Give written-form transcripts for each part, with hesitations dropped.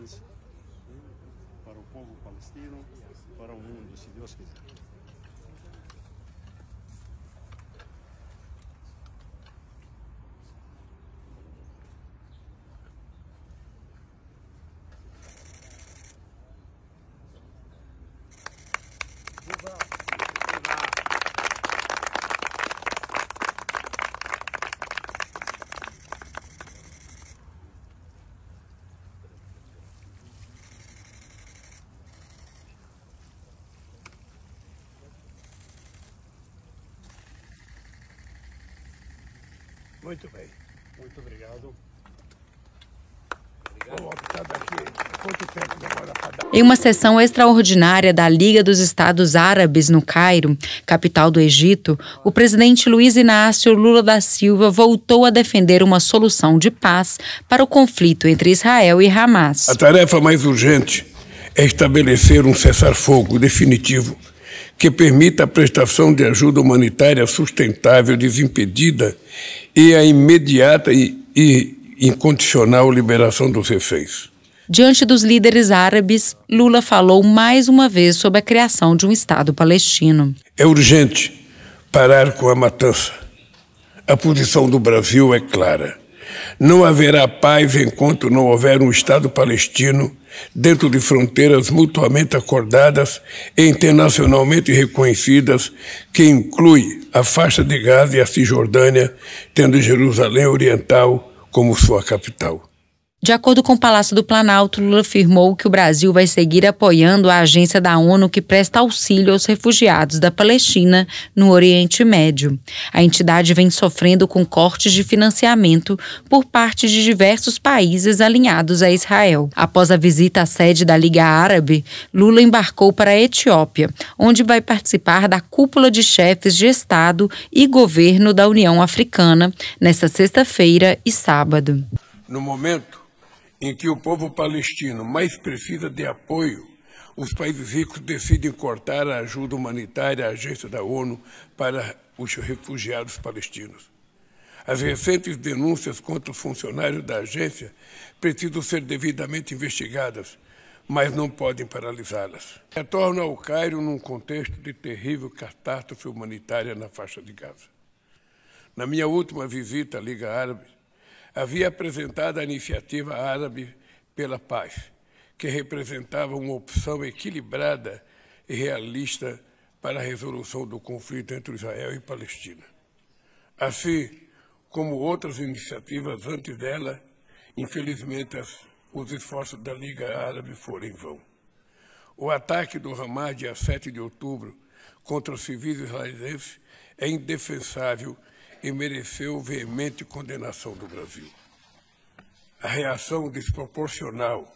esperança para o povo palestino, para o mundo, se Deus quiser. Muito bem. Muito obrigado. Vou optar daqui. Quanto tempo demora para dar? Em uma sessão extraordinária da Liga dos Estados Árabes no Cairo, capital do Egito, o presidente Luiz Inácio Lula da Silva voltou a defender uma solução de paz para o conflito entre Israel e Hamas. A tarefa mais urgente é estabelecer um cessar-fogo definitivo que permita a prestação de ajuda humanitária sustentável, desimpedida e a imediata e incondicional liberação dos reféns. Diante dos líderes árabes, Lula falou mais uma vez sobre a criação de um Estado palestino. É urgente parar com a matança. A posição do Brasil é clara. Não haverá paz enquanto não houver um Estado palestino dentro de fronteiras mutuamente acordadas e internacionalmente reconhecidas, que inclui a faixa de Gaza e a Cisjordânia, tendo Jerusalém Oriental como sua capital. De acordo com o Palácio do Planalto, Lula afirmou que o Brasil vai seguir apoiando a agência da ONU que presta auxílio aos refugiados da Palestina no Oriente Médio. A entidade vem sofrendo com cortes de financiamento por parte de diversos países alinhados a Israel. Após a visita à sede da Liga Árabe, Lula embarcou para a Etiópia, onde vai participar da cúpula de chefes de Estado e governo da União Africana, nesta sexta-feira e sábado. No momento em que o povo palestino mais precisa de apoio, os países ricos decidem cortar a ajuda humanitária à agência da ONU para os refugiados palestinos. As recentes denúncias contra os funcionários da agência precisam ser devidamente investigadas, mas não podem paralisá-las. Retorno ao Cairo num contexto de terrível catástrofe humanitária na faixa de Gaza. Na minha última visita à Liga Árabe, havia apresentado a Iniciativa Árabe pela Paz, que representava uma opção equilibrada e realista para a resolução do conflito entre Israel e Palestina. Assim como outras iniciativas antes dela, infelizmente os esforços da Liga Árabe foram em vão. O ataque do Hamas, dia 7 de outubro, contra os civis israelenses é indefensável e mereceu veemente condenação do Brasil. A reação desproporcional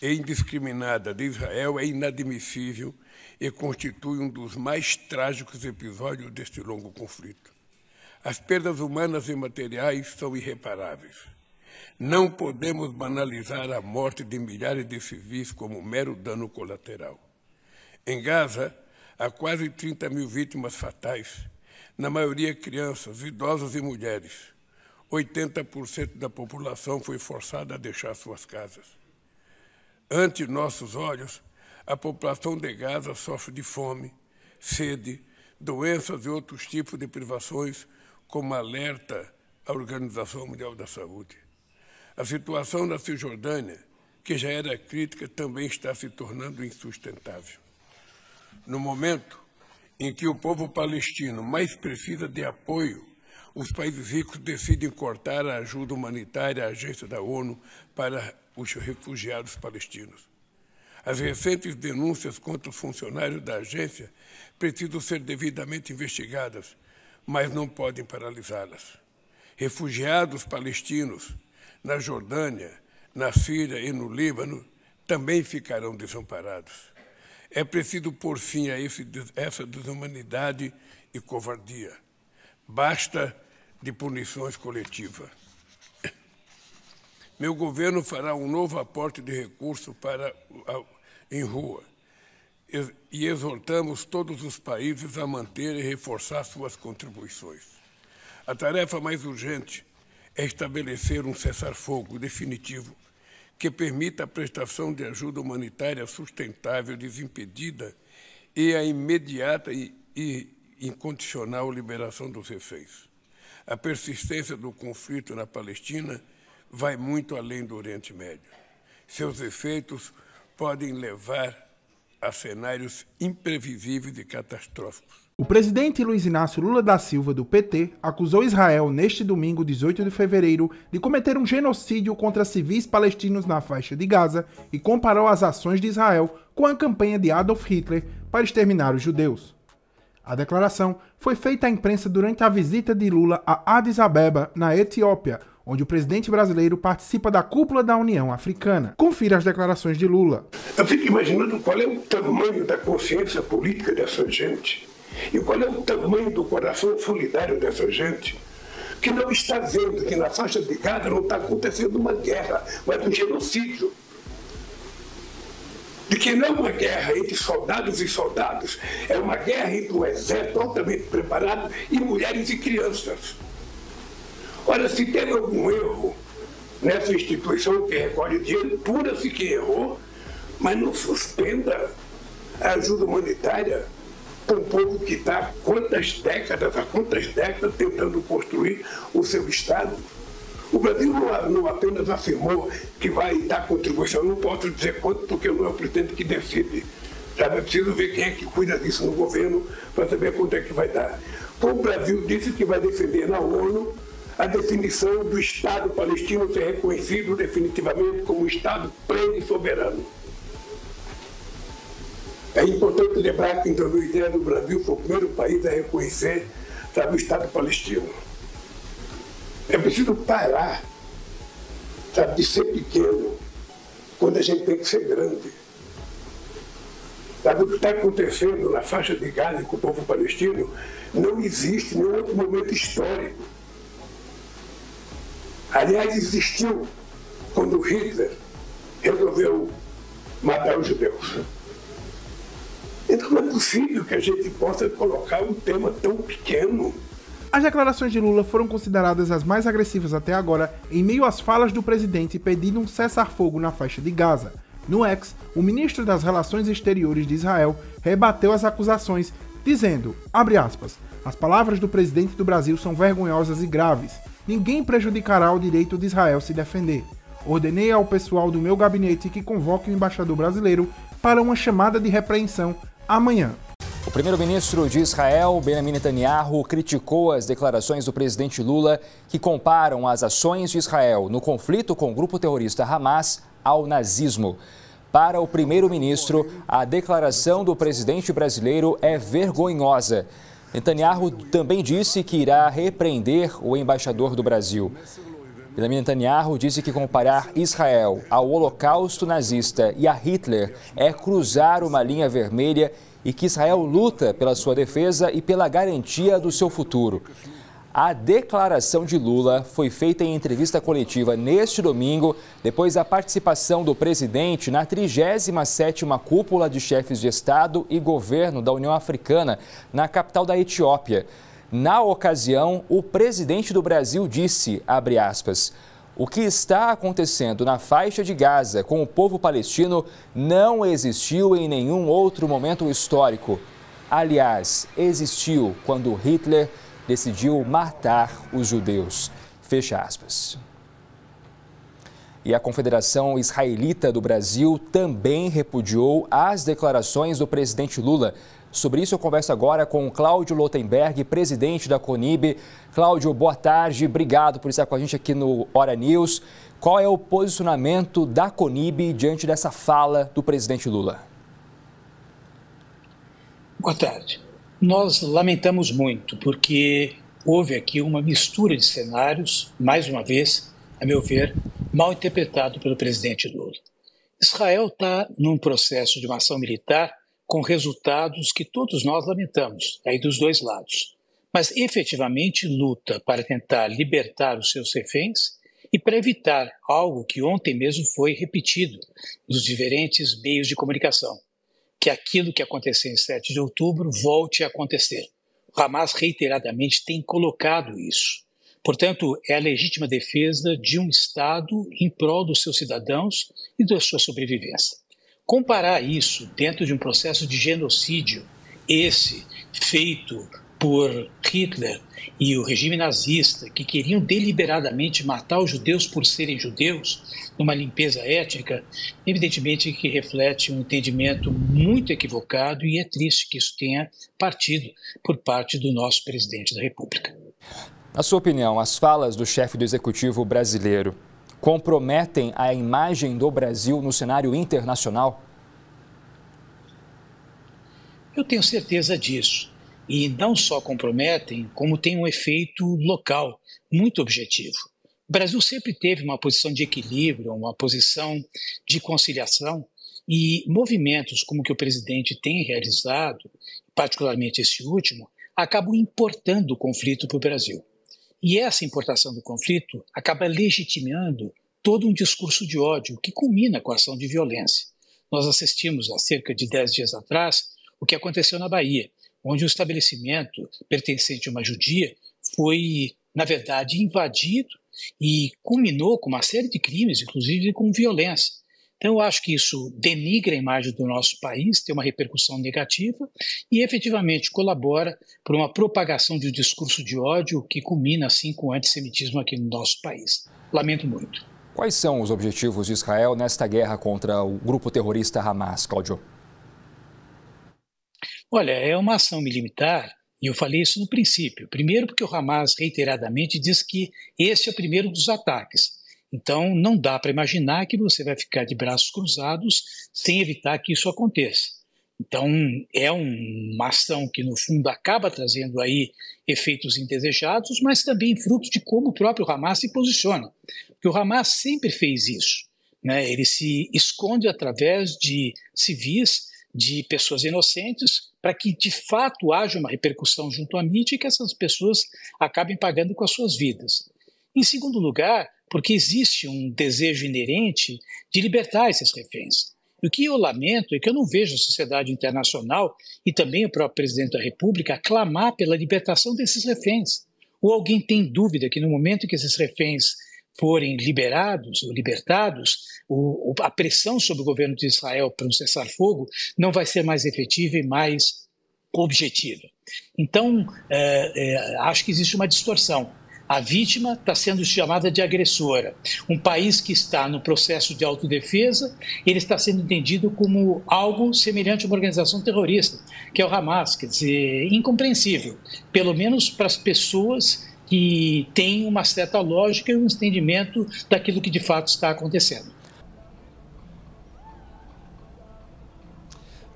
e indiscriminada de Israel é inadmissível e constitui um dos mais trágicos episódios deste longo conflito. As perdas humanas e materiais são irreparáveis. Não podemos banalizar a morte de milhares de civis como um mero dano colateral. Em Gaza, há quase 30 mil vítimas fatais, na maioria crianças, idosos e mulheres. 80% da população foi forçada a deixar suas casas. Ante nossos olhos, a população de Gaza sofre de fome, sede, doenças e outros tipos de privações, como alerta a Organização Mundial da Saúde. A situação na Cisjordânia, que já era crítica, também está se tornando insustentável. No momento em que o povo palestino mais precisa de apoio, os países ricos decidem cortar a ajuda humanitária à agência da ONU para os refugiados palestinos. As recentes denúncias contra os funcionários da agência precisam ser devidamente investigadas, mas não podem paralisá-las. Refugiados palestinos na Jordânia, na Síria e no Líbano também ficarão desamparados. É preciso pôr fim a essa desumanidade e covardia. Basta de punições coletivas. Meu governo fará um novo aporte de recursos em rua e exortamos todos os países a manter e reforçar suas contribuições. A tarefa mais urgente é estabelecer um cessar-fogo definitivo que permita a prestação de ajuda humanitária sustentável, desimpedida e a imediata e incondicional liberação dos reféns. A persistência do conflito na Palestina vai muito além do Oriente Médio. Seus efeitos podem levar a cenários imprevisíveis e catastróficos. O presidente Luiz Inácio Lula da Silva, do PT, acusou Israel neste domingo, 18 de fevereiro, de cometer um genocídio contra civis palestinos na faixa de Gaza e comparou as ações de Israel com a campanha de Adolf Hitler para exterminar os judeus. A declaração foi feita à imprensa durante a visita de Lula a Addis Abeba, na Etiópia, onde o presidente brasileiro participa da cúpula da União Africana. Confira as declarações de Lula. Eu fico imaginando qual é o tamanho da consciência política dessa gente e qual é o tamanho do coração solidário dessa gente, que não está vendo que na faixa de Gaza não está acontecendo uma guerra, mas um genocídio. De que não é uma guerra entre soldados e soldados, é uma guerra entre um exército altamente preparado e mulheres e crianças. Olha, se teve algum erro nessa instituição que recolhe dinheiro, pura-se que errou, mas não suspenda a ajuda humanitária para um povo que está há quantas décadas tentando construir o seu Estado. O Brasil não apenas afirmou que vai dar contribuição, não posso dizer quanto, porque não é o presidente que decide. É preciso ver quem é que cuida disso no governo para saber quanto é que vai dar. O Brasil disse que vai defender na ONU a definição do Estado palestino ser reconhecido definitivamente como Estado pleno e soberano. É importante lembrar que em 2010 o Brasil foi o primeiro país a reconhecer, o Estado palestino. É preciso parar, de ser pequeno, quando a gente tem que ser grande. O que está acontecendo na faixa de Gaza com o povo palestino não existe em nenhum outro momento histórico. Aliás, existiu quando Hitler resolveu matar os judeus. Então não é possível que a gente possa colocar um tema tão pequeno. As declarações de Lula foram consideradas as mais agressivas até agora, em meio às falas do presidente pedindo um cessar-fogo na faixa de Gaza. No X, o ministro das Relações Exteriores de Israel rebateu as acusações, dizendo, abre aspas, as palavras do presidente do Brasil são vergonhosas e graves. Ninguém prejudicará o direito de Israel se defender. Ordenei ao pessoal do meu gabinete que convoque o embaixador brasileiro para uma chamada de repreensão amanhã. O primeiro-ministro de Israel, Benjamin Netanyahu, criticou as declarações do presidente Lula que comparam as ações de Israel no conflito com o grupo terrorista Hamas ao nazismo. Para o primeiro-ministro, a declaração do presidente brasileiro é vergonhosa. Netanyahu também disse que irá repreender o embaixador do Brasil. Benjamin Netanyahu disse que comparar Israel ao Holocausto nazista e a Hitler é cruzar uma linha vermelha e que Israel luta pela sua defesa e pela garantia do seu futuro. A declaração de Lula foi feita em entrevista coletiva neste domingo, depois da participação do presidente na 37ª Cúpula de Chefes de Estado e Governo da União Africana, na capital da Etiópia. Na ocasião, o presidente do Brasil disse, abre aspas, o que está acontecendo na faixa de Gaza com o povo palestino não existiu em nenhum outro momento histórico. Aliás, existiu quando Hitler decidiu matar os judeus. Fecha aspas. E a Confederação Israelita do Brasil também repudiou as declarações do presidente Lula. Sobre isso eu converso agora com Cláudio Lotenberg, presidente da CONIB. Cláudio, boa tarde, obrigado por estar com a gente aqui no Hora News. Qual é o posicionamento da CONIB diante dessa fala do presidente Lula? Boa tarde. Nós lamentamos muito porque houve aqui uma mistura de cenários, mais uma vez, a meu ver, mal interpretado pelo presidente Lula. Israel está num processo de uma ação militar com resultados que todos nós lamentamos, aí dos dois lados. Mas efetivamente luta para tentar libertar os seus reféns e para evitar algo que ontem mesmo foi repetido nos diferentes meios de comunicação, que aquilo que aconteceu em 7 de outubro volte a acontecer. O Hamas reiteradamente tem colocado isso. Portanto, é a legítima defesa de um Estado em prol dos seus cidadãos e da sua sobrevivência. Comparar isso dentro de um processo de genocídio, esse feito por Hitler e o regime nazista, que queriam deliberadamente matar os judeus por serem judeus, numa limpeza étnica, evidentemente que reflete um entendimento muito equivocado, e é triste que isso tenha partido por parte do nosso presidente da República. Na sua opinião, as falas do chefe do Executivo brasileiro comprometem a imagem do Brasil no cenário internacional? Eu tenho certeza disso. E não só comprometem, como tem um efeito local muito objetivo. O Brasil sempre teve uma posição de equilíbrio, uma posição de conciliação, e movimentos como o que o presidente tem realizado, particularmente esse último, acabam importando o conflito para o Brasil. E essa importação do conflito acaba legitimando todo um discurso de ódio que culmina com a ação de violência. Nós assistimos há cerca de 10 dias atrás o que aconteceu na Bahia, onde um estabelecimento pertencente a uma judia foi, na verdade, invadido e culminou com uma série de crimes, inclusive com violência. Então, eu acho que isso denigra a imagem do nosso país, tem uma repercussão negativa e, efetivamente, colabora para uma propagação de um discurso de ódio que culmina, assim, com o antissemitismo aqui no nosso país. Lamento muito. Quais são os objetivos de Israel nesta guerra contra o grupo terrorista Hamas, Cláudio? Olha, é uma ação militar, e eu falei isso no princípio. Primeiro porque o Hamas reiteradamente diz que esse é o primeiro dos ataques. Então, não dá para imaginar que você vai ficar de braços cruzados sem evitar que isso aconteça. Então, é uma ação que, no fundo, acaba trazendo aí efeitos indesejados, mas também fruto de como o próprio Hamas se posiciona. Porque o Hamas sempre fez isso, né? Ele se esconde através de civis, de pessoas inocentes, para que de fato haja uma repercussão junto à mídia e que essas pessoas acabem pagando com as suas vidas. Em segundo lugar, porque existe um desejo inerente de libertar esses reféns. E o que eu lamento é que eu não vejo a sociedade internacional e também o próprio presidente da República clamar pela libertação desses reféns. Ou alguém tem dúvida que no momento em que esses reféns forem liberados ou libertados, a pressão sobre o governo de Israel para um cessar-fogo não vai ser mais efetiva e mais objetiva. Então, acho que existe uma distorção. A vítima está sendo chamada de agressora. Um país que está no processo de autodefesa, ele está sendo entendido como algo semelhante a uma organização terrorista, que é o Hamas. Quer dizer, incompreensível, pelo menos para as pessoas que têm uma certa lógica e um entendimento daquilo que de fato está acontecendo.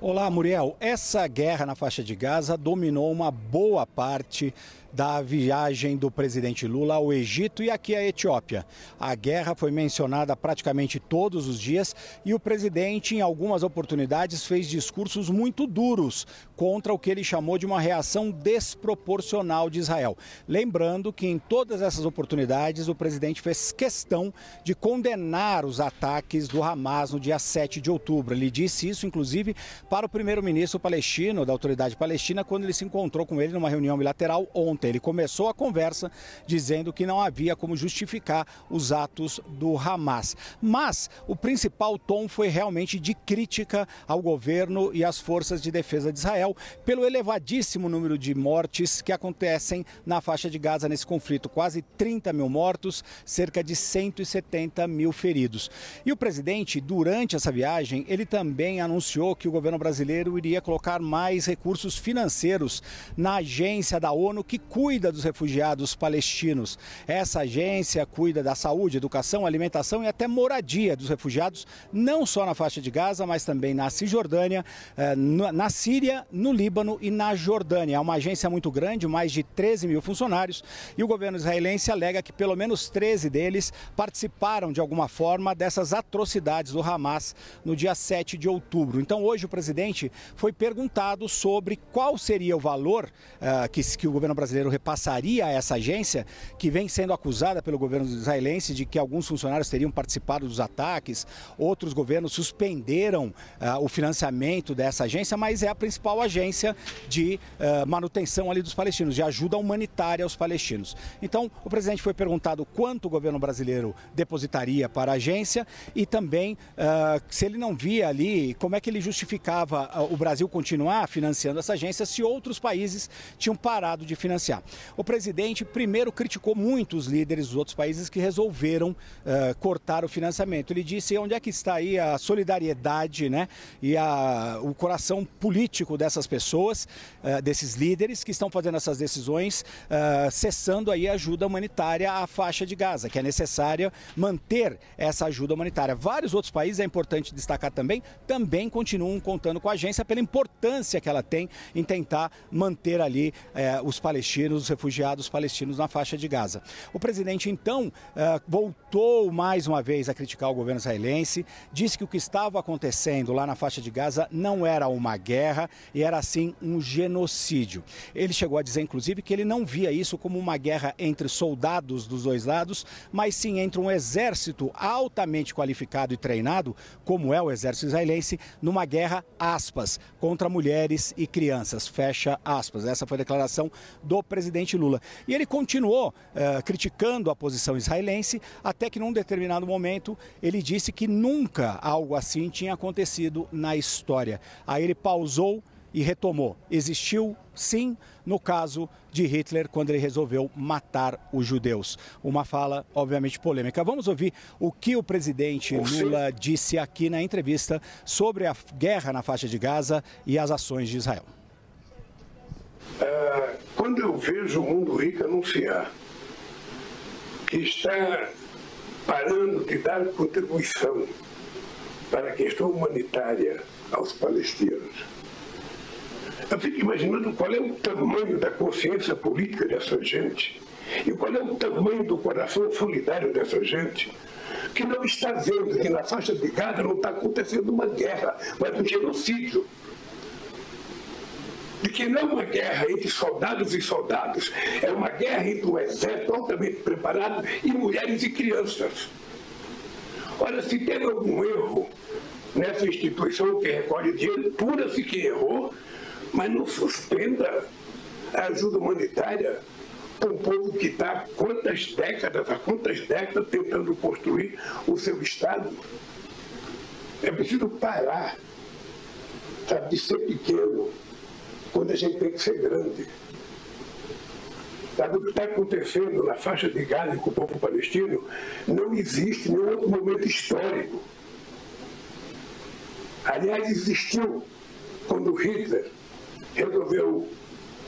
Olá, Muriel. Essa guerra na faixa de Gaza dominou uma boa parte da viagem do presidente Lula ao Egito e aqui à Etiópia. A guerra foi mencionada praticamente todos os dias e o presidente, em algumas oportunidades, fez discursos muito duros contra o que ele chamou de uma reação desproporcional de Israel. Lembrando que em todas essas oportunidades o presidente fez questão de condenar os ataques do Hamas no dia 7 de outubro. Ele disse isso, inclusive, para o primeiro-ministro palestino, da autoridade palestina, quando ele se encontrou com ele numa reunião bilateral ontem. Ele começou a conversa dizendo que não havia como justificar os atos do Hamas. Mas o principal tom foi realmente de crítica ao governo e às forças de defesa de Israel pelo elevadíssimo número de mortes que acontecem na faixa de Gaza nesse conflito. Quase 30 mil mortos, cerca de 170 mil feridos. E o presidente, durante essa viagem, ele também anunciou que o governo brasileiro iria colocar mais recursos financeiros na agência da ONU que cuida dos refugiados palestinos. Essa agência cuida da saúde, educação, alimentação e até moradia dos refugiados, não só na faixa de Gaza, mas também na Cisjordânia, na Síria, no Líbano e na Jordânia. É uma agência muito grande, mais de 13 mil funcionários, e o governo israelense alega que pelo menos 13 deles participaram de alguma forma dessas atrocidades do Hamas no dia 7 de outubro. Então hoje o presidente foi perguntado sobre qual seria o valor que o governo brasileiro brasileiro repassaria a essa agência, que vem sendo acusada pelo governo israelense de que alguns funcionários teriam participado dos ataques, outros governos suspenderam o financiamento dessa agência, mas é a principal agência de manutenção ali dos palestinos, de ajuda humanitária aos palestinos. Então, o presidente foi perguntado quanto o governo brasileiro depositaria para a agência e também se ele não via ali como é que ele justificava o Brasil continuar financiando essa agência se outros países tinham parado de financiar. O presidente primeiro criticou muito os líderes dos outros países que resolveram cortar o financiamento. Ele disse onde é que está aí a solidariedade, né, e o coração político dessas pessoas, desses líderes que estão fazendo essas decisões, cessando aí a ajuda humanitária à faixa de Gaza, que é necessária manter essa ajuda humanitária. Vários outros países, é importante destacar também continuam contando com a agência pela importância que ela tem em tentar manter ali os palestinos, os refugiados palestinos na faixa de Gaza. O presidente, então, voltou mais uma vez a criticar o governo israelense, disse que o que estava acontecendo lá na faixa de Gaza não era uma guerra e era, sim, um genocídio. Ele chegou a dizer, inclusive, que ele não via isso como uma guerra entre soldados dos dois lados, mas sim entre um exército altamente qualificado e treinado, como é o exército israelense, numa guerra, aspas, contra mulheres e crianças, fecha aspas. Essa foi a declaração do presidente Lula. E ele continuou criticando a posição israelense, até que num determinado momento ele disse que nunca algo assim tinha acontecido na história. Aí ele pausou e retomou. Existiu, sim, no caso de Hitler, quando ele resolveu matar os judeus. Uma fala, obviamente, polêmica. Vamos ouvir o que o presidente Lula disse aqui na entrevista sobre a guerra na faixa de Gaza e as ações de Israel. Quando eu vejo o mundo rico anunciar que está parando de dar contribuição para a questão humanitária aos palestinos, eu fico imaginando qual é o tamanho da consciência política dessa gente e qual é o tamanho do coração solidário dessa gente, que não está vendo que na faixa de Gaza não está acontecendo uma guerra, mas um genocídio. De que não é uma guerra entre soldados e soldados, é uma guerra entre um exército altamente preparado e mulheres e crianças. Ora, se teve algum erro nessa instituição que recolhe dinheiro, pura-se que errou, mas não suspenda a ajuda humanitária para um povo que está há quantas décadas tentando construir o seu Estado. É preciso parar, sabe, de ser pequeno, quando a gente tem que ser grande. Sabe, o que está acontecendo na faixa de Gaza com o povo palestino não existe em nenhum outro momento histórico. Aliás, existiu quando Hitler resolveu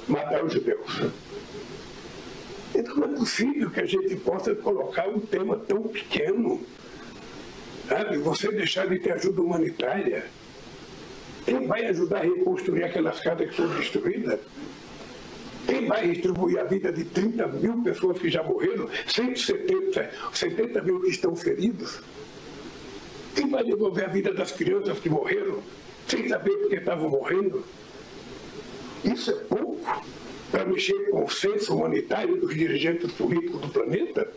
matar os judeus. Então não é possível que a gente possa colocar um tema tão pequeno, sabe? Você deixar de ter ajuda humanitária. Quem vai ajudar a reconstruir aquelas casas que foram destruídas? Quem vai distribuir a vida de 30 mil pessoas que já morreram, 70 mil que estão feridos? Quem vai devolver a vida das crianças que morreram, sem saber por que estavam morrendo? Isso é pouco para mexer com o senso humanitário dos dirigentes políticos do planeta?